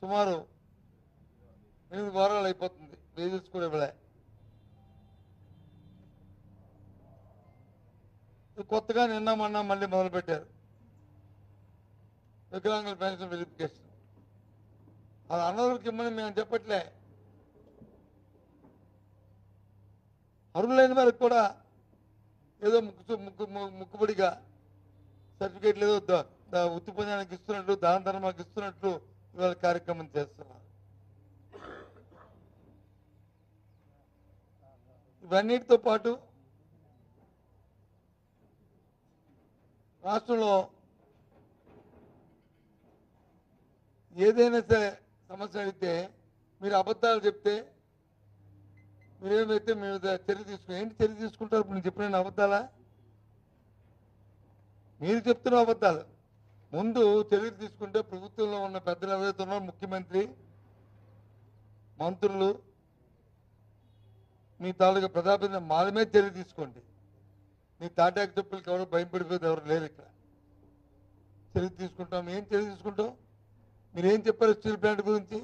సుమారు 8 వారాలు అయిపోతుంది, వేజెస్ కూడా ఇవ్వలే. కొత్తగా నిన్న మొన్న మళ్ళీ మొదలుపెట్టారు వికలాంగుల పెన్షన్ వెరిఫికేషన్. అది అన్నదరికి ఇమ్మని మేము చెప్పట్లే, అర్హులైన వారికి కూడా ఏదో ముక్కుబడిగా సర్టిఫికేట్లు ఏదో వృత్తి పుణ్యానికి ఇస్తున్నట్టు, దాన ధర్మానికి ఇస్తున్నట్టు ఇవాళ కార్యక్రమం చేస్తున్నారు. ఇవన్నిటితో పాటు రాష్ట్రంలో ఏదైనా సరే సమస్య అడిగితే మీరు అబద్ధాలు చెప్తే మీరేమైతే మీరు చర్య తీసుకుని ఏంటి చర్య తీసుకుంటారు? ఇప్పుడు నేను చెప్పిన అబద్ధాలా? మీరు చెప్తున్న అబద్ధాలు. ముందు చర్యలు తీసుకుంటే ప్రభుత్వంలో ఉన్న పెద్దలు ఎవరైతే ఉన్నారో, ముఖ్యమంత్రి, మంత్రులు, మీ తాలూకా ప్రజాప్రతినిధులు మాల మీద చర్య తీసుకోండి. మీ తాటాకు చెప్పులకి ఎవరు భయపడిపోతే ఎవరు లేరు ఇక్కడ. చర్య తీసుకుంటాం. ఏం చర్య తీసుకుంటాం? మీరేం చెప్పారు స్టీల్ ప్లాంట్ గురించి?